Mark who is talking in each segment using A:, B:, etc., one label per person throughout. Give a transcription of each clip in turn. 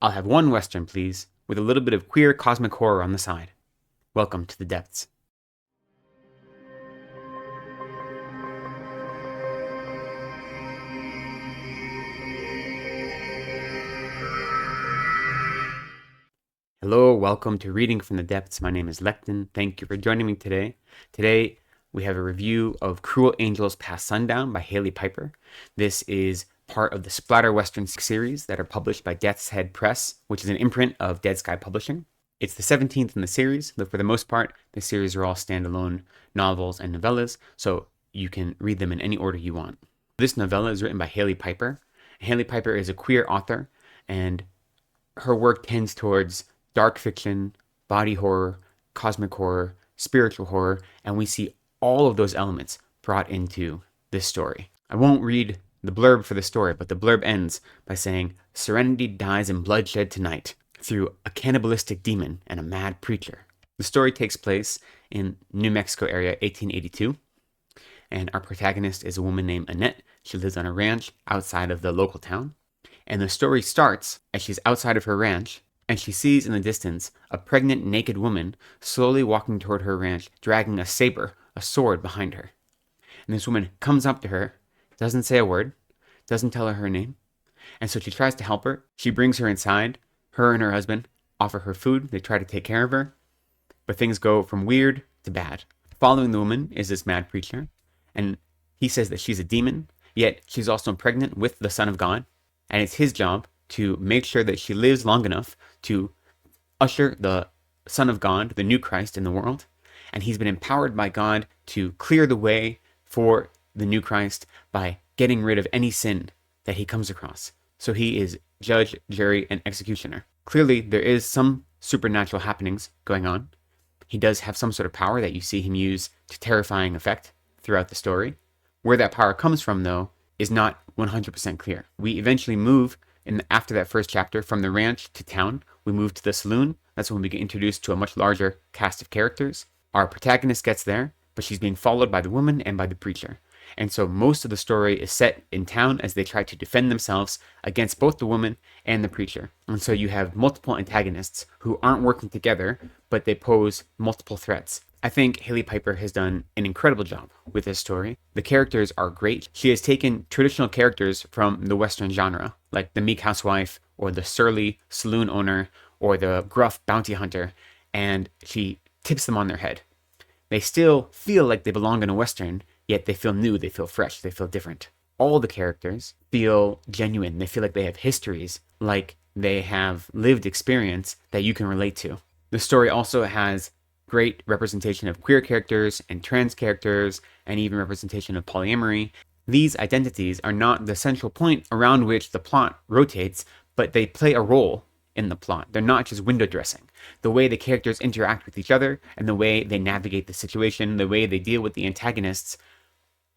A: I'll have one Western, please, with a little bit of queer cosmic horror on the side. Welcome to the depths. Hello, welcome to Reading from the Depths. My name is Lecton. Thank you for joining me today. Today, we have a review of Cruel Angels Past Sundown by Hailey Piper. This is part of the Splatter Western series that are published by Death's Head Press, which is an imprint of Dead Sky Publishing. It's the 17th in the series, though for the most part, the series are all standalone novels and novellas, so you can read them in any order you want. This novella is written by Hailey Piper. Hailey Piper is a queer author, and her work tends towards dark fiction, body horror, cosmic horror, spiritual horror, and we see all of those elements brought into this story. I won't read the blurb for the story, but the blurb ends by saying, "Serenity dies in bloodshed tonight through a cannibalistic demon and a mad preacher." The story takes place in New Mexico area, 1882, and our protagonist is a woman named Annette. She lives on a ranch outside of the local town, and the story starts as she's outside of her ranch, and she sees in the distance a pregnant, naked woman slowly walking toward her ranch, dragging a saber, a sword, behind her. And this woman comes up to her, doesn't say a word, doesn't tell her name, and so she tries to help her. She brings her inside. Her and her husband offer her food. They try to take care of her, but things go from weird to bad. Following the woman is this mad preacher, and he says that she's a demon, yet she's also pregnant with the Son of God, and it's his job to make sure that she lives long enough to usher the Son of God, the new Christ, in the world. And he's been empowered by God to clear the way for the new Christ by getting rid of any sin that he comes across. So he is judge, jury, and executioner. Clearly, there is some supernatural happenings going on. He does have some sort of power that you see him use to terrifying effect throughout the story. Where that power comes from, though, is not 100% clear. We eventually move after that first chapter, from the ranch to town. We move to the saloon. That's when we get introduced to a much larger cast of characters. Our protagonist gets there, but she's being followed by the woman and by the preacher. And so most of the story is set in town as they try to defend themselves against both the woman and the preacher. And so you have multiple antagonists who aren't working together, but they pose multiple threats. I think Hailey Piper has done an incredible job with this story. The characters are great. She has taken traditional characters from the Western genre, like the meek housewife, or the surly saloon owner, or the gruff bounty hunter, and she tips them on their head. They still feel like they belong in a Western, yet they feel new, they feel fresh, they feel different. All the characters feel genuine. They feel like they have histories, like they have lived experience that you can relate to. The story also has great representation of queer characters and trans characters, and even representation of polyamory. These identities are not the central point around which the plot rotates, but they play a role in the plot. They're not just window dressing. The way the characters interact with each other, and the way they navigate the situation, the way they deal with the antagonists,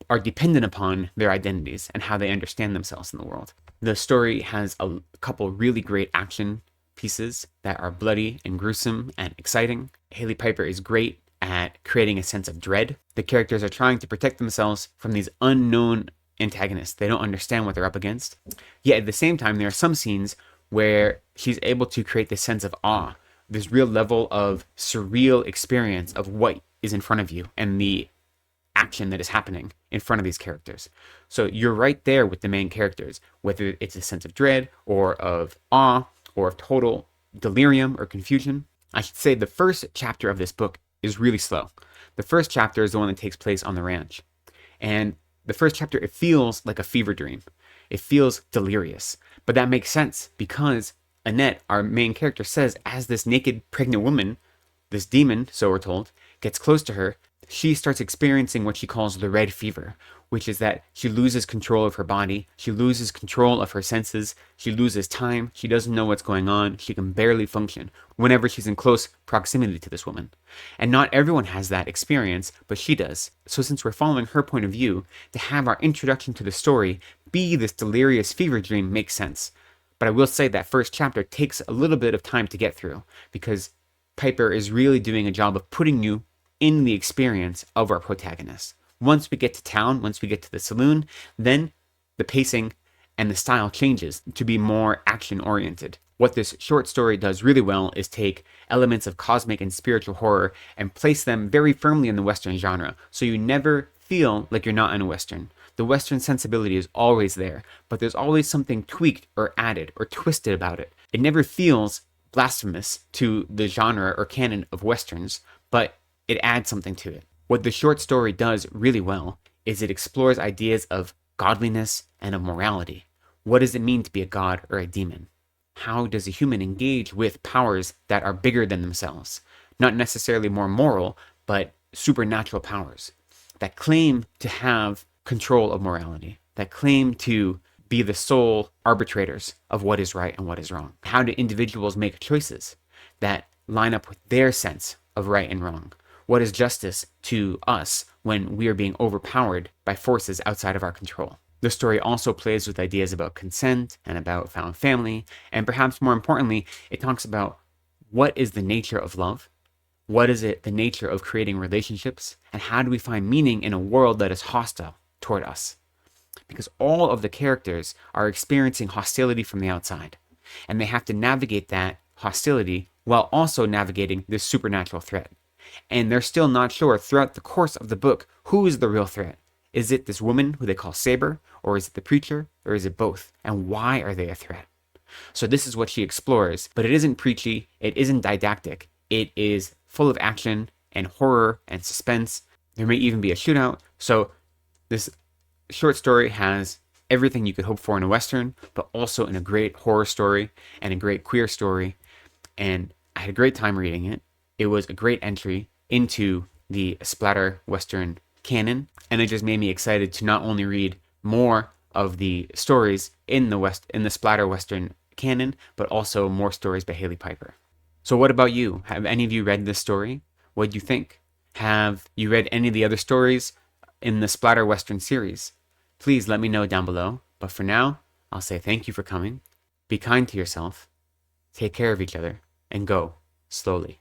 A: are dependent upon their identities and how they understand themselves in the world. The story has a couple really great action pieces that are bloody and gruesome and exciting. Hailey Piper is great at creating a sense of dread. The characters are trying to protect themselves from these unknown antagonists. They don't understand what they're up against. Yet at the same time, there are some scenes where she's able to create this sense of awe, this real level of surreal experience of what is in front of you and the action that is happening in front of these characters. So you're right there with the main characters, whether it's a sense of dread or of awe or of total delirium or confusion. I should say the first chapter of this book is really slow. The first chapter is the one that takes place on the ranch. And the first chapter, it feels like a fever dream. It feels delirious. But that makes sense because Annette, our main character, says as this naked pregnant woman, this demon, so we're told, gets close to her, she starts experiencing what she calls the red fever, which is that she loses control of her body, she loses control of her senses, she loses time, she doesn't know what's going on, she can barely function whenever she's in close proximity to this woman. And not everyone has that experience, but she does. So since we're following her point of view, to have our introduction to the story be this delirious fever dream makes sense. But I will say that first chapter takes a little bit of time to get through, because Piper is really doing a job of putting you in the experience of our protagonist. Once we get to town, once we get to the saloon, then the pacing and the style changes to be more action-oriented. What this short story does really well is take elements of cosmic and spiritual horror and place them very firmly in the Western genre, so you never feel like you're not in a Western. The Western sensibility is always there, but there's always something tweaked or added or twisted about it. It never feels blasphemous to the genre or canon of Westerns, but it adds something to it. What the short story does really well is it explores ideas of godliness and of morality. What does it mean to be a god or a demon? How does a human engage with powers that are bigger than themselves? Not necessarily more moral, but supernatural powers that claim to have control of morality, that claim to be the sole arbitrators of what is right and what is wrong. How do individuals make choices that line up with their sense of right and wrong? What is justice to us when we are being overpowered by forces outside of our control? The story also plays with ideas about consent and about found family, and perhaps more importantly, it talks about what is the nature of love, what is it the nature of creating relationships, and how do we find meaning in a world that is hostile toward us? Because all of the characters are experiencing hostility from the outside, and they have to navigate that hostility while also navigating this supernatural threat. And they're still not sure throughout the course of the book who is the real threat. Is it this woman who they call Saber, or is it the preacher, or is it both? And why are they a threat? So this is what she explores, but it isn't preachy, it isn't didactic, it is full of action and horror and suspense. There may even be a shootout. So this short story has everything you could hope for in a Western, but also in a great horror story and a great queer story. And I had a great time reading it. It was a great entry into the Splatter Western canon, and it just made me excited to not only read more of the stories in the Splatter Western canon, but also more stories by Hailey Piper. So what about you? Have any of you read this story? What do you think? Have you read any of the other stories in the Splatter Western series? Please let me know down below. But for now, I'll say thank you for coming. Be kind to yourself. Take care of each other. And go slowly.